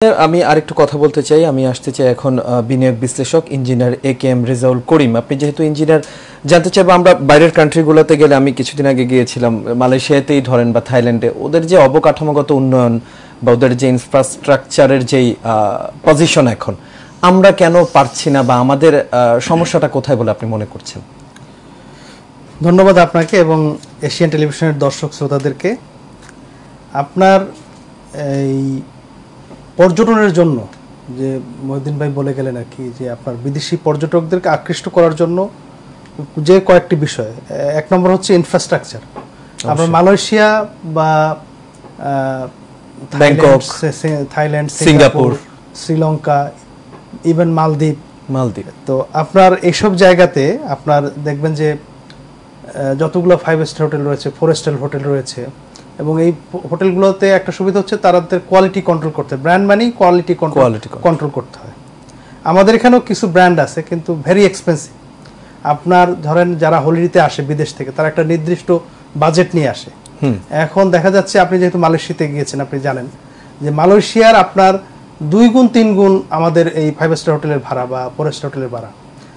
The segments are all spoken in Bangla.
আমি আরেকটু কথা বলতে চাই। আমি আসতে চাই এখন বিনিয়োগ বিশ্লেষক ইঞ্জিনিয়ার একেএম রেজাউল করিম। আপনি যেহেতু ইঞ্জিনিয়ার, জানতে চাইবো আমরা বাইরের কান্ট্রিগুলোতে গেলে, আমি কিছুদিন আগে গিয়েছিলাম মালয়েশিয়াতেই ধরেন বা থাইল্যান্ডে, ওদের যে অবকাঠামোগত উন্নয়ন বা ওদের যে ইনফ্রাস্ট্রাকচারের যেই পজিশন, এখন আমরা কেন পারছি না বা আমাদের সমস্যাটা কোথায় বলে আপনি মনে করছেন? ধন্যবাদ আপনাকে এবং এশিয়ান টেলিভিশনের দর্শক শ্রোতাদেরকে। আপনার এই পর্যটনের জন্য যে মহিউদ্দিন ভাই বলে গেলেন আর কি, যে আপনার বিদেশি পর্যটকদেরকে আকৃষ্ট করার জন্য যে কয়েকটি বিষয়, এক নম্বর হচ্ছে ইনফ্রাস্ট্রাকচার। আপনার মালয়েশিয়া বা Bangkok, Thailand, Singapore, Sri Lanka, even মালদ্বীপ। তো আপনার এইসব জায়গাতে আপনার দেখবেন যে যতগুলো 5 স্টার হোটেল রয়েছে, 4 স্টার হোটেল রয়েছে, এবং এই হোটেলগুলোতে একটা সুবিধা হচ্ছে তাদের কোয়ালিটি কন্ট্রোল করতে, ব্র্যান্ড মানি কোয়ালিটি কন্ট্রোল করতে হয়। আমাদের এখানেও কিছু ব্র্যান্ড আছে কিন্তু ভেরি এক্সপেন্সিভ। আপনার ধরেন যারা হলিডেতে আসে বিদেশ থেকে, তারা একটা নির্দিষ্ট বাজেট নিয়ে আসে। এখন দেখা যাচ্ছে, আপনি যেহেতু মালয়েশিয়াতে গিয়েছেন, আপনি জানেন যে মালয়েশিয়ার আপনার 2 গুণ 3 গুণ আমাদের এই 5 স্টার হোটেলের ভাড়া বা 4 স্টার হোটেলের ভাড়া,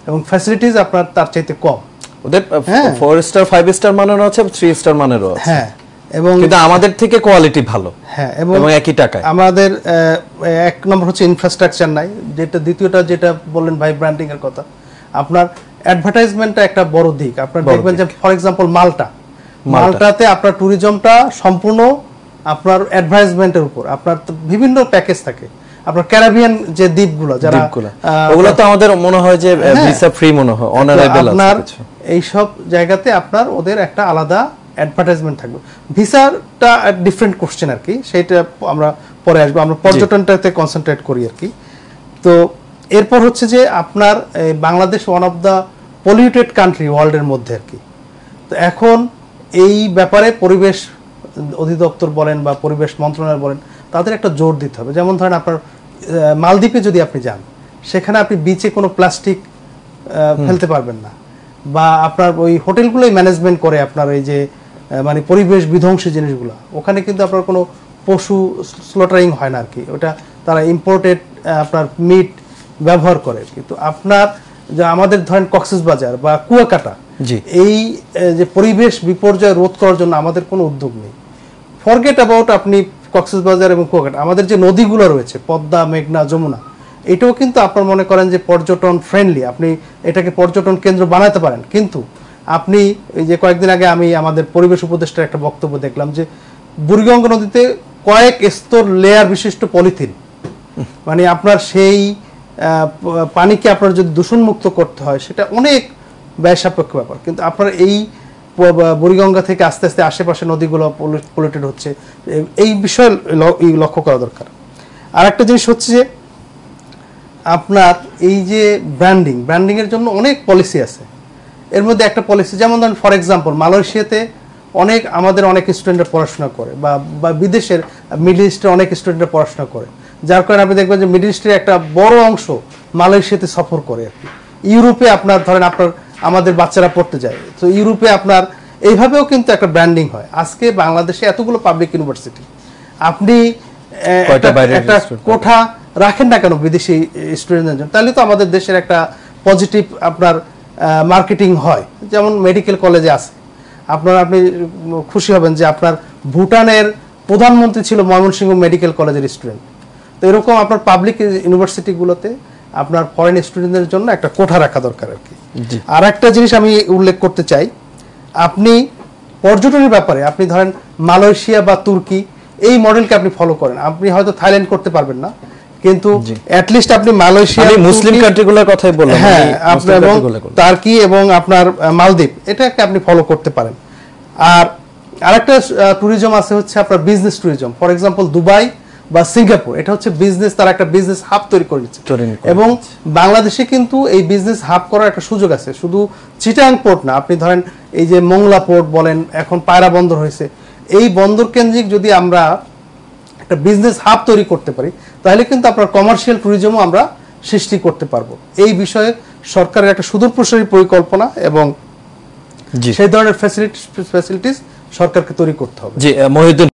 এবং ফ্যাসিলিটিস আপনার তার চাইতে কম। ওদের 4 স্টার 5 স্টার মানেরও আছে, 3 স্টার মানেরও আছে। হ্যাঁ, এবং কিন্তু আমাদের থেকে কোয়ালিটি ভালো। হ্যাঁ, এবং একই টাকায়। আমাদের এক নম্বর হচ্ছে ইনফ্রাস্ট্রাকচার নাই, যেটা দ্বিতীয়টা যেটা বললেন ভাই, ব্র্যান্ডিং এর কথা। আপনার অ্যাডভার্টাইজমেন্টটা একটা বড় দিক। আপনার দেখবেন যে ফর এক্সাম্পল মাল্টাতে আপনার ট্যুরিজমটা সম্পূর্ণ আপনার অ্যাডভার্টাইজমেন্টের উপর। আপনার বিভিন্ন প্যাকেজ থাকে। আপনার ক্যারিবিয়ান যে দ্বীপগুলো, যারা ওগুলো তো আমাদের মনে হয় যে ভিসা ফ্রি মনে হয়, অনারেবল আছে। আপনার এই সব জায়গাতে আপনার ওদের একটা আলাদা অ্যাডভার্টাইজমেন্ট থাকবে। ভিসাটা ডিফারেন্ট কোশ্চেন আর কি, সেটা আমরা পরে আসবো। আমরা পর্যটনটাতে কনসেন্ট্রেট করি আর কি। তো এরপর হচ্ছে যে আপনার Bangladesh one of the polluted country ওয়ার্ল্ডের মধ্যে আর কি। তো এখন এই ব্যাপারে পরিবেশ অধিদপ্তর বলেন বা পরিবেশ মন্ত্রণালয় বলেন, তাদের একটা জোর দিতে হবে। যেমন ধরেন আপনার মালদ্বীপে যদি আপনি যান, সেখানে আপনি বিচে কোনো প্লাস্টিক ফেলতে পারবেন না, বা আপনার ওই হোটেলগুলোই ম্যানেজমেন্ট করে আপনার এই যে মানে পরিবেশ বিধ্বংসী জিনিসগুলো। ওখানে কিন্তু আপনার কোনো পশু স্লটারিং হয় না আর কি, ওটা তারা ইম্পোর্টেড আপনার মিট ব্যবহার করে। কিন্তু আপনার যে আমাদের ধরেন কক্সবাজার বা কুয়াকাটা, এই যে পরিবেশ বিপর্যয় রোধ করার জন্য আমাদের কোনো উদ্যোগ নেই। ফরগেট অ্যাবাউট আপনি কক্সবাজার এবং কুয়াকাটা, আমাদের যে নদীগুলো রয়েছে পদ্মা, মেঘনা, যমুনা, এটাও কিন্তু আপনার মনে করেন যে পর্যটন ফ্রেন্ডলি, আপনি এটাকে পর্যটন কেন্দ্র বানাতে পারেন। কিন্তু আপনি এই যে কয়েকদিন আগে আমি আমাদের পরিবেশ উপদেষ্টার একটা বক্তব্য দেখলাম যে বুড়িগঙ্গা নদীতে কয়েক স্তর লেয়ার বিশিষ্ট পলিথিন, মানে আপনার সেই পানিকে আপনার যদি দূষণমুক্ত করতে হয়, সেটা অনেক ব্যয়সাপেক্ষ ব্যাপার। কিন্তু আপনার এই বুড়িগঙ্গা থেকে আস্তে আস্তে আশেপাশে নদীগুলো পলিউটেড হচ্ছে, এই বিষয়ে লক্ষ্য করা দরকার। আর একটা জিনিস হচ্ছে যে আপনার এই যে ব্র্যান্ডিং এর জন্য অনেক পলিসি আছে। এর মধ্যে একটা পলিসি, যেমন ধরেন ফর এক্সাম্পল মালয়েশিয়াতে আমাদের অনেক স্টুডেন্টরা পড়াশোনা করে, বা বিদেশের মিডল ইস্টের অনেক স্টুডেন্টরা পড়াশোনা করে, যার কারণে আপনি দেখবেন যে মিডল ইস্টের একটা বড় অংশ মালয়েশিয়াতে সফর করে আর কি। ইউরোপে আপনার ধরেন আমাদের বাচ্চারা পড়তে যায়, তো ইউরোপে আপনার এইভাবেও কিন্তু একটা ব্র্যান্ডিং হয়। আজকে বাংলাদেশে এতগুলো পাবলিক ইউনিভার্সিটি, আপনি একটা কোঠা রাখেন না কেন বিদেশি স্টুডেন্টদের জন্য? তাহলে তো আমাদের দেশের একটা পজিটিভ আপনার মার্কেটিং হয়। যেমন মেডিকেল কলেজে আছে, আপনি খুশি হবেন যে আপনার ভুটানের প্রধানমন্ত্রী ছিল ময়মনসিংহ মেডিকেল কলেজের স্টুডেন্ট। তো এরকম আপনার পাবলিক ইউনিভার্সিটিগুলোতে আপনার ফরেন স্টুডেন্টদের জন্য একটা কোঠা রাখা দরকার আর কি। আর একটা জিনিস আমি উল্লেখ করতে চাই, আপনি পর্যটনের ব্যাপারে আপনি ধরেন মালয়েশিয়া বা তুর্কি, এই মডেলকে আপনি ফলো করেন। আপনি হয়তো থাইল্যান্ড করতে পারবেন না, কিন্তু অ্যাটলিস্ট আপনি মালয়েশিয়া, মুসলিম কান্ট্রিগুলোর কথাই বললাম, হ্যাঁ, আপনার এবং টার্কি এবং আপনার মালদ্বীপ, এটাকে আপনি ফলো করতে পারেন। আর আরেকটা ট্যুরিজম আছে হচ্ছে আপনার business tourism. For example Dubai বা সিঙ্গাপুর, এটা হচ্ছে বিজনেস, তারা একটা বিজনেস হাব তৈরি করে দিচ্ছে। এবং বাংলাদেশে কিন্তু এই বিজনেস হাব করার একটা সুযোগ আছে। শুধু চিটাং পোর্ট না, আপনি ধরেন এই যে মোংলা পোর্ট বলেন, এখন পায়রা বন্দর হয়েছে, এই বন্দর কেন্দ্রিক যদি আমরা একটা বিজনেস হাব তৈরি করতে পারি, তাহলে কিন্তু আপনার কমার্শিয়াল ট্যুরিজমও আমরা সৃষ্টি করতে পারবো। এই বিষয়ে সরকারের একটা সুদূরপ্রসারী পরিকল্পনা এবং সেই ধরনের ফ্যাসিলিটিস সরকারকে তৈরি করতে হবে। জি, মহিউদ্দিন।